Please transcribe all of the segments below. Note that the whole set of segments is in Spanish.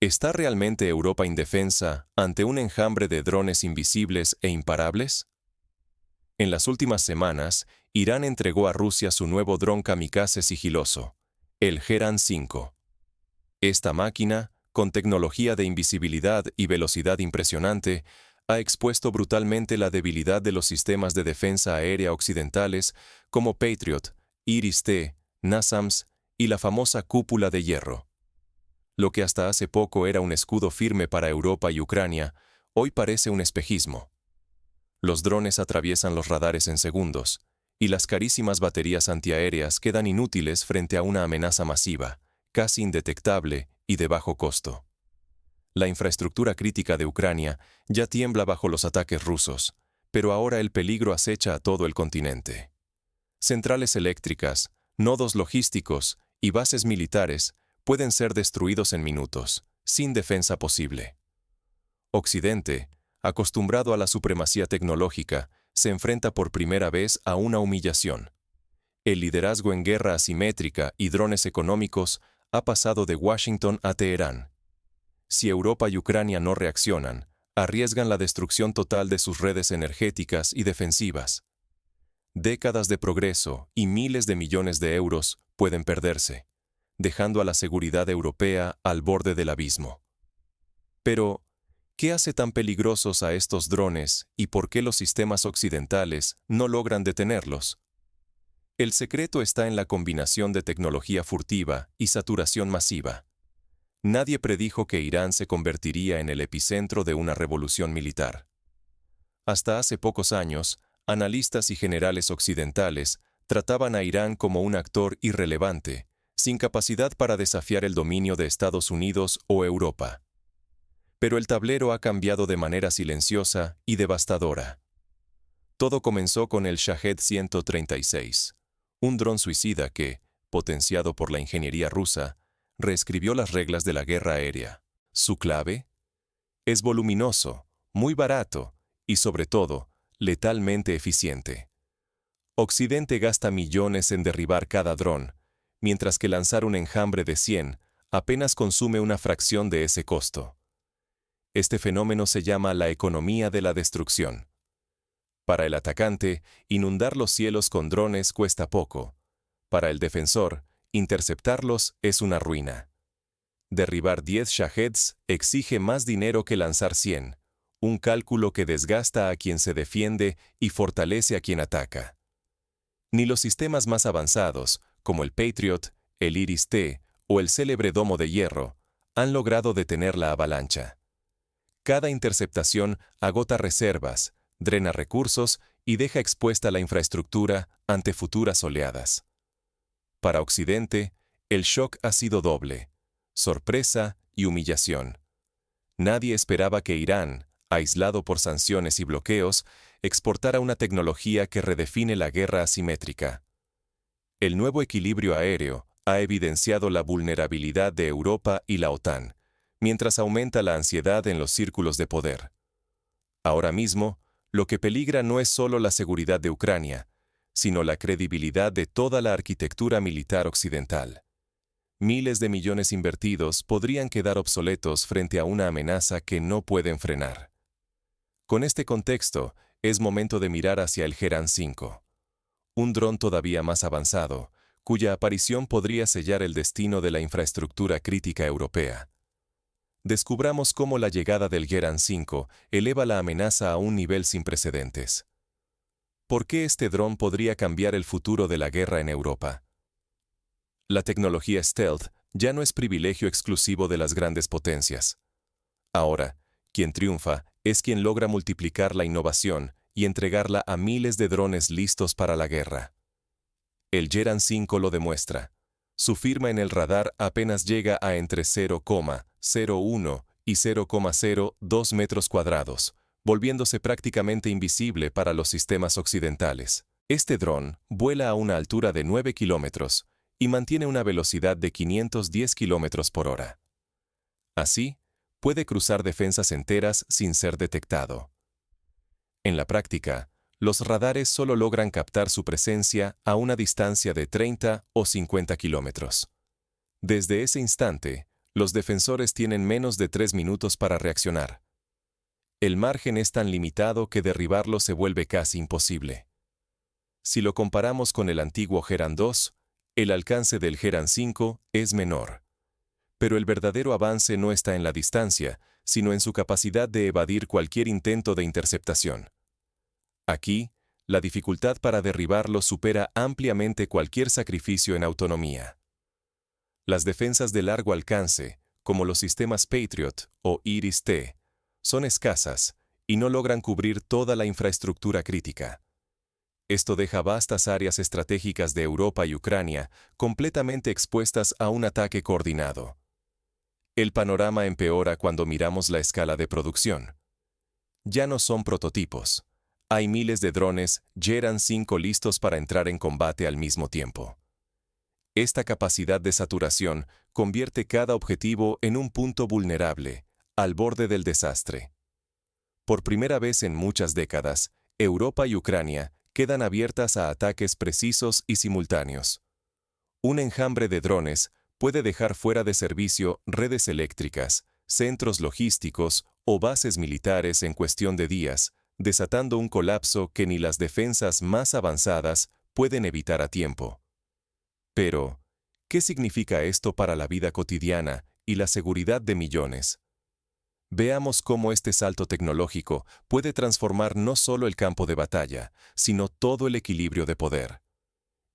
¿Está realmente Europa indefensa ante un enjambre de drones invisibles e imparables? En las últimas semanas, Irán entregó a Rusia su nuevo dron kamikaze sigiloso, el Geran 5. Esta máquina, con tecnología de invisibilidad y velocidad impresionante, ha expuesto brutalmente la debilidad de los sistemas de defensa aérea occidentales como Patriot, Iris-T, NASAMS y la famosa cúpula de hierro. Lo que hasta hace poco era un escudo firme para Europa y Ucrania, hoy parece un espejismo. Los drones atraviesan los radares en segundos, y las carísimas baterías antiaéreas quedan inútiles frente a una amenaza masiva, casi indetectable y de bajo costo. La infraestructura crítica de Ucrania ya tiembla bajo los ataques rusos, pero ahora el peligro acecha a todo el continente. Centrales eléctricas, nodos logísticos y bases militares pueden ser destruidos en minutos, sin defensa posible. Occidente, acostumbrado a la supremacía tecnológica, se enfrenta por primera vez a una humillación. El liderazgo en guerra asimétrica y drones económicos ha pasado de Washington a Teherán. Si Europa y Ucrania no reaccionan, arriesgan la destrucción total de sus redes energéticas y defensivas. Décadas de progreso y miles de millones de euros pueden perderse, dejando a la seguridad europea al borde del abismo. Pero, ¿qué hace tan peligrosos a estos drones y por qué los sistemas occidentales no logran detenerlos? El secreto está en la combinación de tecnología furtiva y saturación masiva. Nadie predijo que Irán se convertiría en el epicentro de una revolución militar. Hasta hace pocos años, analistas y generales occidentales trataban a Irán como un actor irrelevante, sin capacidad para desafiar el dominio de Estados Unidos o Europa. Pero el tablero ha cambiado de manera silenciosa y devastadora. Todo comenzó con el Shahed 136, un dron suicida que, potenciado por la ingeniería rusa, reescribió las reglas de la guerra aérea. ¿Su clave? Es voluminoso, muy barato y, sobre todo, letalmente eficiente. Occidente gasta millones en derribar cada dron, mientras que lanzar un enjambre de 100 apenas consume una fracción de ese costo. Este fenómeno se llama la economía de la destrucción. Para el atacante, inundar los cielos con drones cuesta poco. Para el defensor, interceptarlos es una ruina. Derribar 10 Shaheds exige más dinero que lanzar 100, un cálculo que desgasta a quien se defiende y fortalece a quien ataca. Ni los sistemas más avanzados, como el Patriot, el Iris-T o el célebre domo de hierro, han logrado detener la avalancha. Cada interceptación agota reservas, drena recursos y deja expuesta la infraestructura ante futuras oleadas. Para Occidente, el shock ha sido doble: sorpresa y humillación. Nadie esperaba que Irán, aislado por sanciones y bloqueos, exportara una tecnología que redefine la guerra asimétrica. El nuevo equilibrio aéreo ha evidenciado la vulnerabilidad de Europa y la OTAN, mientras aumenta la ansiedad en los círculos de poder. Ahora mismo, lo que peligra no es solo la seguridad de Ucrania, sino la credibilidad de toda la arquitectura militar occidental. Miles de millones invertidos podrían quedar obsoletos frente a una amenaza que no pueden frenar. Con este contexto, es momento de mirar hacia el Geran 5, un dron todavía más avanzado, cuya aparición podría sellar el destino de la infraestructura crítica europea. Descubramos cómo la llegada del Geran 5 eleva la amenaza a un nivel sin precedentes. ¿Por qué este dron podría cambiar el futuro de la guerra en Europa? La tecnología stealth ya no es privilegio exclusivo de las grandes potencias. Ahora, quien triunfa es quien logra multiplicar la innovación y entregarla a miles de drones listos para la guerra. El Geran 5 lo demuestra. Su firma en el radar apenas llega a entre 0,01 y 0,02 metros cuadrados, volviéndose prácticamente invisible para los sistemas occidentales. Este dron vuela a una altura de 9 kilómetros y mantiene una velocidad de 510 kilómetros por hora. Así, puede cruzar defensas enteras sin ser detectado. En la práctica, los radares solo logran captar su presencia a una distancia de 30 o 50 kilómetros. Desde ese instante, Los defensores tienen menos de 3 minutos para reaccionar. El margen es tan limitado que derribarlo se vuelve casi imposible. Si lo comparamos con el antiguo Geran 2, el alcance del Geran 5 es menor. Pero el verdadero avance no está en la distancia, sino en su capacidad de evadir cualquier intento de interceptación. Aquí, la dificultad para derribarlo supera ampliamente cualquier sacrificio en autonomía. Las defensas de largo alcance, como los sistemas Patriot o Iris-T, son escasas y no logran cubrir toda la infraestructura crítica. Esto deja vastas áreas estratégicas de Europa y Ucrania completamente expuestas a un ataque coordinado. El panorama empeora cuando miramos la escala de producción. Ya no son prototipos. Hay miles de drones Geran 5 listos para entrar en combate al mismo tiempo. Esta capacidad de saturación convierte cada objetivo en un punto vulnerable, al borde del desastre. Por primera vez en muchas décadas, Europa y Ucrania quedan abiertas a ataques precisos y simultáneos. Un enjambre de drones puede dejar fuera de servicio redes eléctricas, centros logísticos o bases militares en cuestión de días, desatando un colapso que ni las defensas más avanzadas pueden evitar a tiempo. Pero, ¿qué significa esto para la vida cotidiana y la seguridad de millones? Veamos cómo este salto tecnológico puede transformar no solo el campo de batalla, sino todo el equilibrio de poder.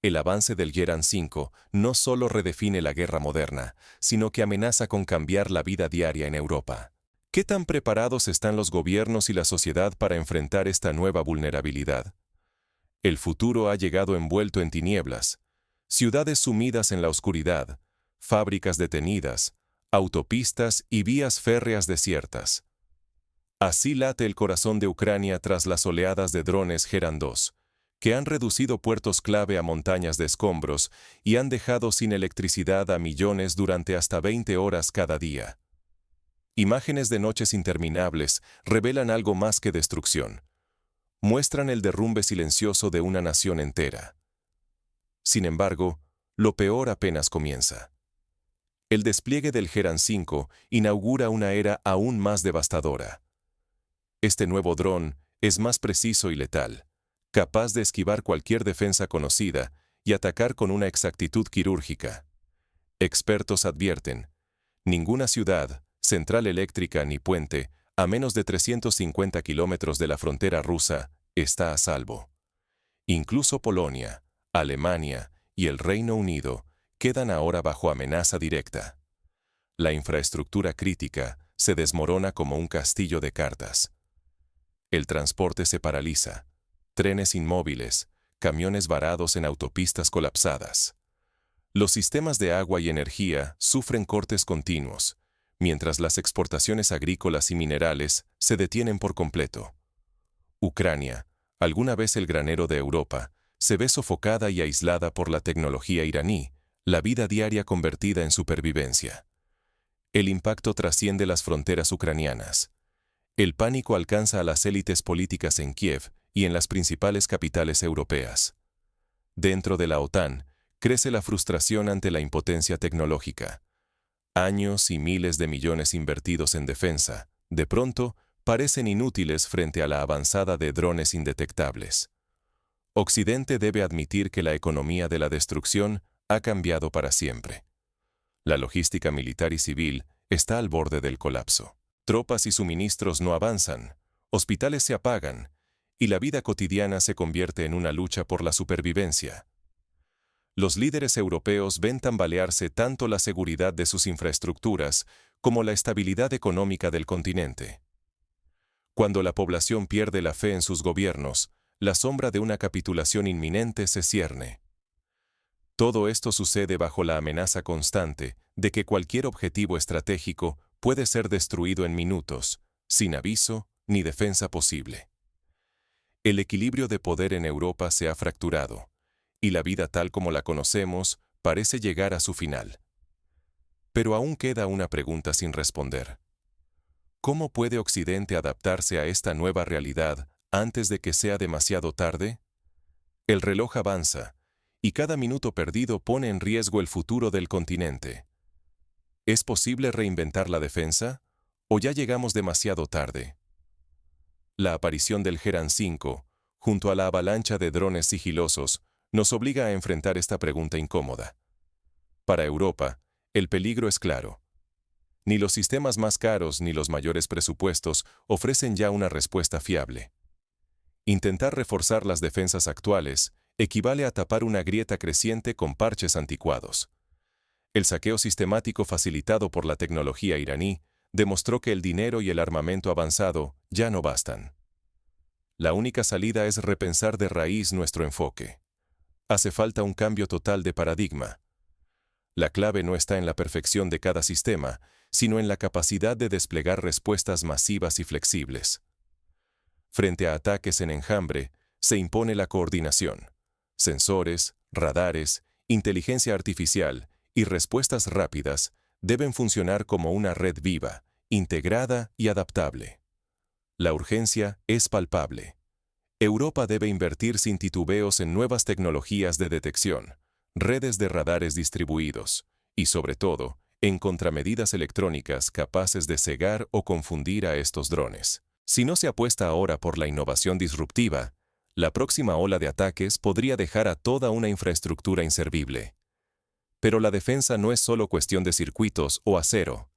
El avance del Geran 5 no solo redefine la guerra moderna, sino que amenaza con cambiar la vida diaria en Europa. ¿Qué tan preparados están los gobiernos y la sociedad para enfrentar esta nueva vulnerabilidad? El futuro ha llegado envuelto en tinieblas, ciudades sumidas en la oscuridad, fábricas detenidas, autopistas y vías férreas desiertas. Así late el corazón de Ucrania tras las oleadas de drones Geran 2, que han reducido puertos clave a montañas de escombros y han dejado sin electricidad a millones durante hasta 20 horas cada día. Imágenes de noches interminables revelan algo más que destrucción. Muestran el derrumbe silencioso de una nación entera. Sin embargo, lo peor apenas comienza. El despliegue del Geran 5 inaugura una era aún más devastadora. Este nuevo dron es más preciso y letal, capaz de esquivar cualquier defensa conocida y atacar con una exactitud quirúrgica. Expertos advierten, ninguna ciudad, central eléctrica ni puente, a menos de 350 kilómetros de la frontera rusa, está a salvo. Incluso Polonia, Alemania y el Reino Unido quedan ahora bajo amenaza directa. La infraestructura crítica se desmorona como un castillo de cartas. El transporte se paraliza, trenes inmóviles, camiones varados en autopistas colapsadas. Los sistemas de agua y energía sufren cortes continuos, mientras las exportaciones agrícolas y minerales se detienen por completo. Ucrania, alguna vez el granero de Europa, se ve sofocada y aislada por la tecnología iraní, la vida diaria convertida en supervivencia. El impacto trasciende las fronteras ucranianas. El pánico alcanza a las élites políticas en Kiev y en las principales capitales europeas. Dentro de la OTAN, crece la frustración ante la impotencia tecnológica. Años y miles de millones invertidos en defensa, de pronto, parecen inútiles frente a la avanzada de drones indetectables. Occidente debe admitir que la economía de la destrucción ha cambiado para siempre. La logística militar y civil está al borde del colapso. Tropas y suministros no avanzan, hospitales se apagan, y la vida cotidiana se convierte en una lucha por la supervivencia. Los líderes europeos ven tambalearse tanto la seguridad de sus infraestructuras como la estabilidad económica del continente. Cuando la población pierde la fe en sus gobiernos, la sombra de una capitulación inminente se cierne. Todo esto sucede bajo la amenaza constante de que cualquier objetivo estratégico puede ser destruido en minutos, sin aviso ni defensa posible. El equilibrio de poder en Europa se ha fracturado, y la vida tal como la conocemos parece llegar a su final. Pero aún queda una pregunta sin responder. ¿Cómo puede Occidente adaptarse a esta nueva realidad antes de que sea demasiado tarde? El reloj avanza, y cada minuto perdido pone en riesgo el futuro del continente. ¿Es posible reinventar la defensa? ¿O ya llegamos demasiado tarde? La aparición del Geran 5, junto a la avalancha de drones sigilosos, nos obliga a enfrentar esta pregunta incómoda. Para Europa, el peligro es claro. Ni los sistemas más caros ni los mayores presupuestos ofrecen ya una respuesta fiable. Intentar reforzar las defensas actuales equivale a tapar una grieta creciente con parches anticuados. El saqueo sistemático facilitado por la tecnología iraní demostró que el dinero y el armamento avanzado ya no bastan. La única salida es repensar de raíz nuestro enfoque. Hace falta un cambio total de paradigma. La clave no está en la perfección de cada sistema, sino en la capacidad de desplegar respuestas masivas y flexibles. Frente a ataques en enjambre, se impone la coordinación. Sensores, radares, inteligencia artificial y respuestas rápidas deben funcionar como una red viva, integrada y adaptable. La urgencia es palpable. Europa debe invertir sin titubeos en nuevas tecnologías de detección, redes de radares distribuidos y, sobre todo, en contramedidas electrónicas capaces de cegar o confundir a estos drones. Si no se apuesta ahora por la innovación disruptiva, la próxima ola de ataques podría dejar a toda una infraestructura inservible. Pero la defensa no es solo cuestión de circuitos o acero.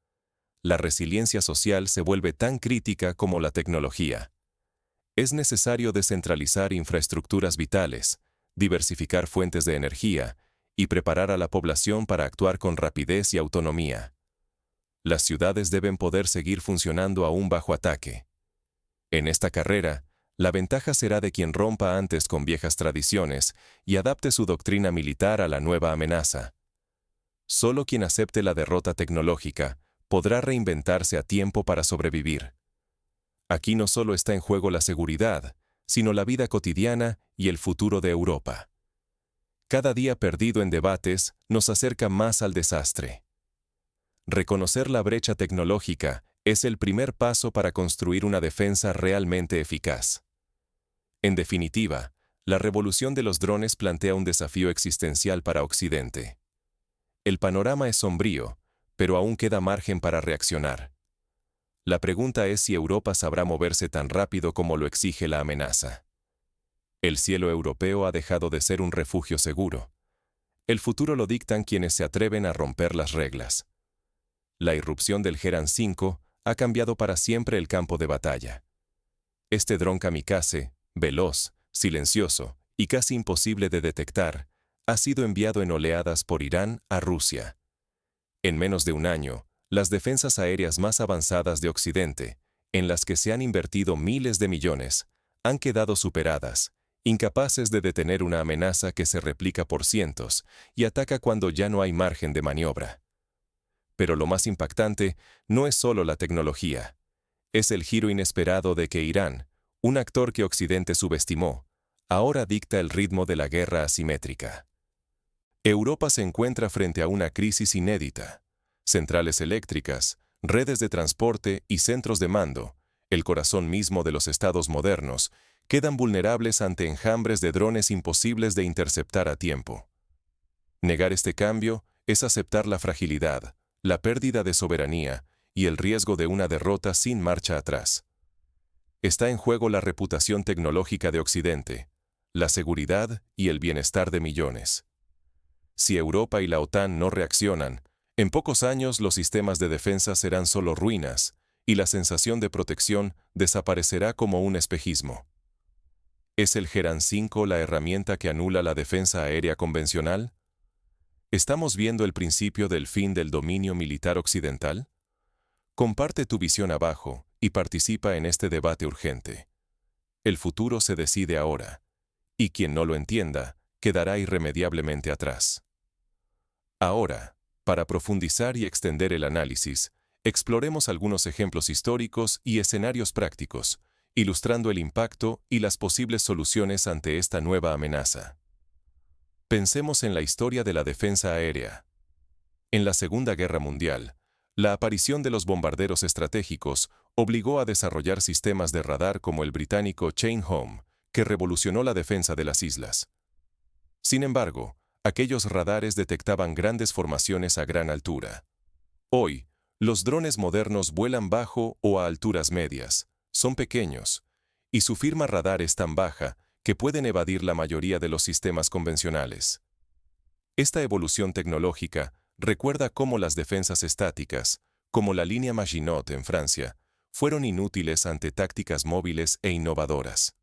La resiliencia social se vuelve tan crítica como la tecnología. Es necesario descentralizar infraestructuras vitales, diversificar fuentes de energía y preparar a la población para actuar con rapidez y autonomía. Las ciudades deben poder seguir funcionando aún bajo ataque. En esta carrera, la ventaja será de quien rompa antes con viejas tradiciones y adapte su doctrina militar a la nueva amenaza. Solo quien acepte la derrota tecnológica podrá reinventarse a tiempo para sobrevivir. Aquí no solo está en juego la seguridad, sino la vida cotidiana y el futuro de Europa. Cada día perdido en debates nos acerca más al desastre. Reconocer la brecha tecnológica es el primer paso para construir una defensa realmente eficaz. En definitiva, la revolución de los drones plantea un desafío existencial para Occidente. El panorama es sombrío, pero aún queda margen para reaccionar. La pregunta es si Europa sabrá moverse tan rápido como lo exige la amenaza. El cielo europeo ha dejado de ser un refugio seguro. El futuro lo dictan quienes se atreven a romper las reglas. La irrupción del Geran 5 ha cambiado para siempre el campo de batalla. Este dron kamikaze, veloz, silencioso y casi imposible de detectar, ha sido enviado en oleadas por Irán a Rusia. En menos de un año, las defensas aéreas más avanzadas de Occidente, en las que se han invertido miles de millones, han quedado superadas, incapaces de detener una amenaza que se replica por cientos y ataca cuando ya no hay margen de maniobra. Pero lo más impactante no es solo la tecnología, es el giro inesperado de que Irán, un actor que Occidente subestimó, ahora dicta el ritmo de la guerra asimétrica. Europa se encuentra frente a una crisis inédita. Centrales eléctricas, redes de transporte y centros de mando, el corazón mismo de los estados modernos, quedan vulnerables ante enjambres de drones imposibles de interceptar a tiempo. Negar este cambio es aceptar la fragilidad, la pérdida de soberanía y el riesgo de una derrota sin marcha atrás. Está en juego la reputación tecnológica de Occidente, la seguridad y el bienestar de millones. Si Europa y la OTAN no reaccionan, en pocos años los sistemas de defensa serán solo ruinas y la sensación de protección desaparecerá como un espejismo. ¿Es el Geran 5 la herramienta que anula la defensa aérea convencional? ¿Estamos viendo el principio del fin del dominio militar occidental? Comparte tu visión abajo y participa en este debate urgente. El futuro se decide ahora, y quien no lo entienda, quedará irremediablemente atrás. Ahora, para profundizar y extender el análisis, exploremos algunos ejemplos históricos y escenarios prácticos, ilustrando el impacto y las posibles soluciones ante esta nueva amenaza. Pensemos en la historia de la defensa aérea. En la Segunda Guerra Mundial, la aparición de los bombarderos estratégicos obligó a desarrollar sistemas de radar como el británico Chain Home, que revolucionó la defensa de las islas. Sin embargo, aquellos radares detectaban grandes formaciones a gran altura. Hoy, los drones modernos vuelan bajo o a alturas medias, son pequeños, y su firma radar es tan baja que pueden evadir la mayoría de los sistemas convencionales. Esta evolución tecnológica recuerda cómo las defensas estáticas, como la línea Maginot en Francia, fueron inútiles ante tácticas móviles e innovadoras.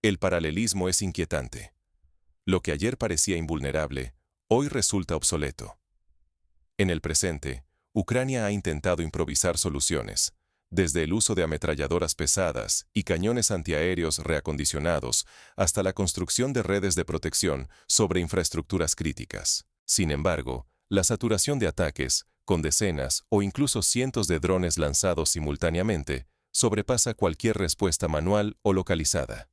El paralelismo es inquietante. Lo que ayer parecía invulnerable, hoy resulta obsoleto. En el presente, Ucrania ha intentado improvisar soluciones, desde el uso de ametralladoras pesadas y cañones antiaéreos reacondicionados hasta la construcción de redes de protección sobre infraestructuras críticas. Sin embargo, la saturación de ataques, con decenas o incluso cientos de drones lanzados simultáneamente, sobrepasa cualquier respuesta manual o localizada.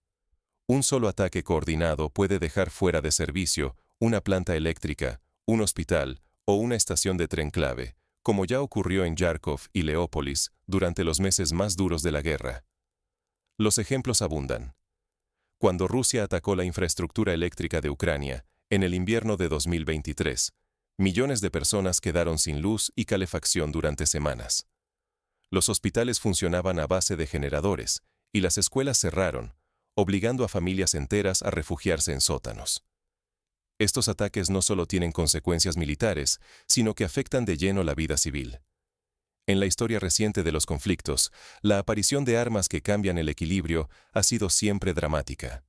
Un solo ataque coordinado puede dejar fuera de servicio una planta eléctrica, un hospital o una estación de tren clave, como ya ocurrió en Kharkov y Leópolis durante los meses más duros de la guerra. Los ejemplos abundan. Cuando Rusia atacó la infraestructura eléctrica de Ucrania, en el invierno de 2023, millones de personas quedaron sin luz y calefacción durante semanas. Los hospitales funcionaban a base de generadores, y las escuelas cerraron, obligando a familias enteras a refugiarse en sótanos. Estos ataques no solo tienen consecuencias militares, sino que afectan de lleno la vida civil. En la historia reciente de los conflictos, la aparición de armas que cambian el equilibrio ha sido siempre dramática.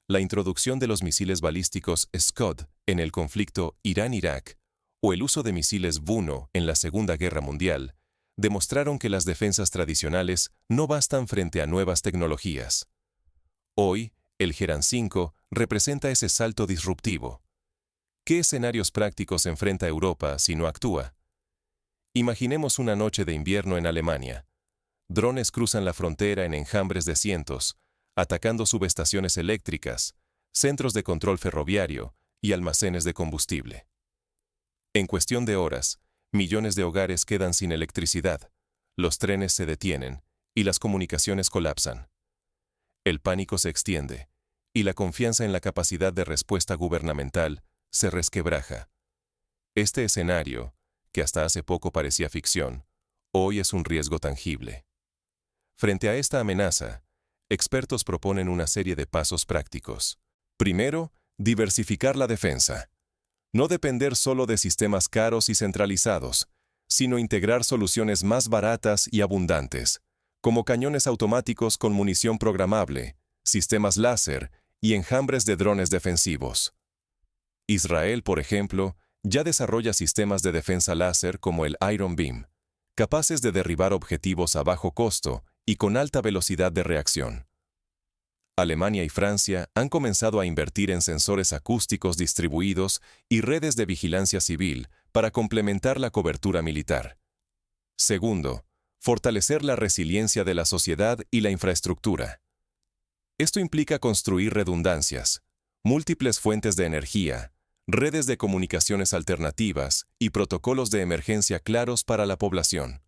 La introducción de los misiles balísticos Scud en el conflicto Irán-Irak o el uso de misiles Buno en la Segunda Guerra Mundial demostraron que las defensas tradicionales no bastan frente a nuevas tecnologías. Hoy, el Geran 5 representa ese salto disruptivo. ¿Qué escenarios prácticos enfrenta Europa si no actúa? Imaginemos una noche de invierno en Alemania. Drones cruzan la frontera en enjambres de cientos, atacando subestaciones eléctricas, centros de control ferroviario y almacenes de combustible. En cuestión de horas, millones de hogares quedan sin electricidad, los trenes se detienen y las comunicaciones colapsan. El pánico se extiende, y la confianza en la capacidad de respuesta gubernamental se resquebraja. Este escenario, que hasta hace poco parecía ficción, hoy es un riesgo tangible. Frente a esta amenaza, expertos proponen una serie de pasos prácticos. Primero, diversificar la defensa. No depender solo de sistemas caros y centralizados, sino integrar soluciones más baratas y abundantes, como cañones automáticos con munición programable, sistemas láser y enjambres de drones defensivos. Israel, por ejemplo, ya desarrolla sistemas de defensa láser como el Iron Beam, capaces de derribar objetivos a bajo costo y con alta velocidad de reacción. Alemania y Francia han comenzado a invertir en sensores acústicos distribuidos y redes de vigilancia civil para complementar la cobertura militar. Segundo, fortalecer la resiliencia de la sociedad y la infraestructura. Esto implica construir redundancias, múltiples fuentes de energía, redes de comunicaciones alternativas y protocolos de emergencia claros para la población.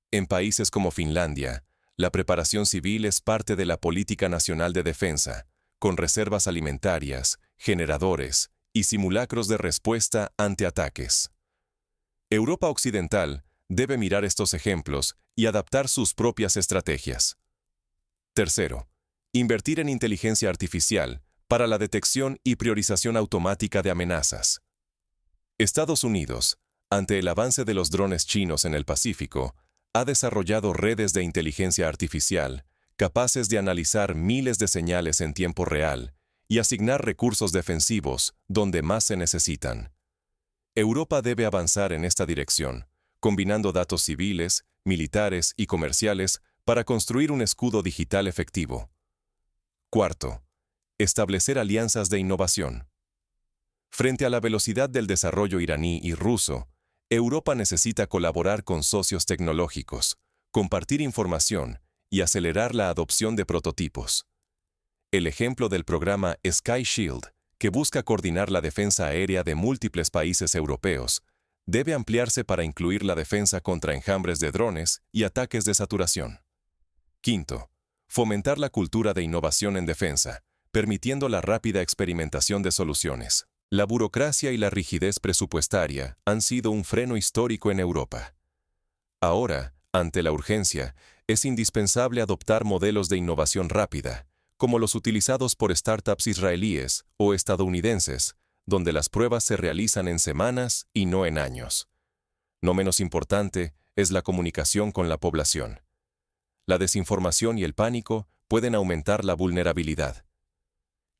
En países como Finlandia, la preparación civil es parte de la política nacional de defensa, con reservas alimentarias, generadores y simulacros de respuesta ante ataques. Europa Occidental debe mirar estos ejemplos y adaptar sus propias estrategias. Tercero, invertir en inteligencia artificial para la detección y priorización automática de amenazas. Estados Unidos, ante el avance de los drones chinos en el Pacífico, ha desarrollado redes de inteligencia artificial capaces de analizar miles de señales en tiempo real y asignar recursos defensivos donde más se necesitan. Europa debe avanzar en esta dirección, combinando datos civiles, militares y comerciales para construir un escudo digital efectivo. Cuarto, establecer alianzas de innovación. Frente a la velocidad del desarrollo iraní y ruso, Europa necesita colaborar con socios tecnológicos, compartir información y acelerar la adopción de prototipos. El ejemplo del programa Sky Shield, que busca coordinar la defensa aérea de múltiples países europeos, debe ampliarse para incluir la defensa contra enjambres de drones y ataques de saturación. Quinto, fomentar la cultura de innovación en defensa, permitiendo la rápida experimentación de soluciones. La burocracia y la rigidez presupuestaria han sido un freno histórico en Europa. Ahora, ante la urgencia, es indispensable adoptar modelos de innovación rápida, como los utilizados por startups israelíes o estadounidenses, donde las pruebas se realizan en semanas y no en años. No menos importante es la comunicación con la población. La desinformación y el pánico pueden aumentar la vulnerabilidad.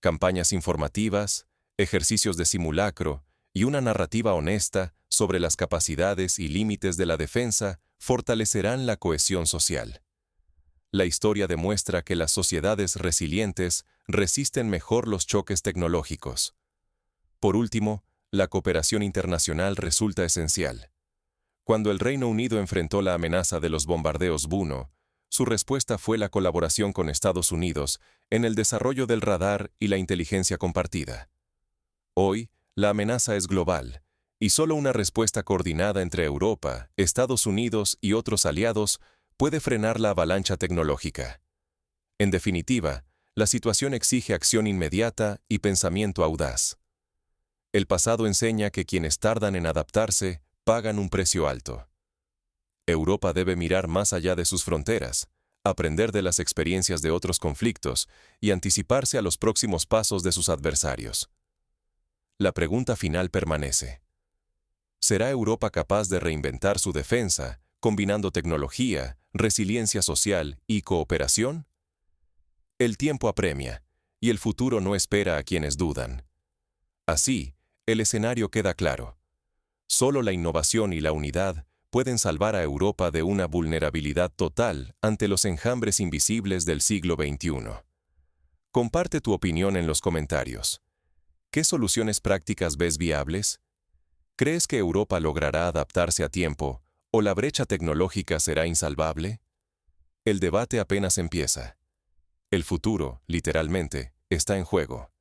Campañas informativas, ejercicios de simulacro y una narrativa honesta sobre las capacidades y límites de la defensa fortalecerán la cohesión social. La historia demuestra que las sociedades resilientes resisten mejor los choques tecnológicos. Por último, la cooperación internacional resulta esencial. Cuando el Reino Unido enfrentó la amenaza de los bombardeos Buno, su respuesta fue la colaboración con Estados Unidos en el desarrollo del radar y la inteligencia compartida. Hoy, la amenaza es global, y solo una respuesta coordinada entre Europa, Estados Unidos y otros aliados puede frenar la avalancha tecnológica. En definitiva, la situación exige acción inmediata y pensamiento audaz. El pasado enseña que quienes tardan en adaptarse pagan un precio alto. Europa debe mirar más allá de sus fronteras, aprender de las experiencias de otros conflictos y anticiparse a los próximos pasos de sus adversarios. La pregunta final permanece. ¿Será Europa capaz de reinventar su defensa, combinando tecnología, resiliencia social y cooperación? El tiempo apremia, y el futuro no espera a quienes dudan. Así, el escenario queda claro. Solo la innovación y la unidad pueden salvar a Europa de una vulnerabilidad total ante los enjambres invisibles del siglo XXI. Comparte tu opinión en los comentarios. ¿Qué soluciones prácticas ves viables? ¿Crees que Europa logrará adaptarse a tiempo o la brecha tecnológica será insalvable? El debate apenas empieza. El futuro, literalmente, está en juego.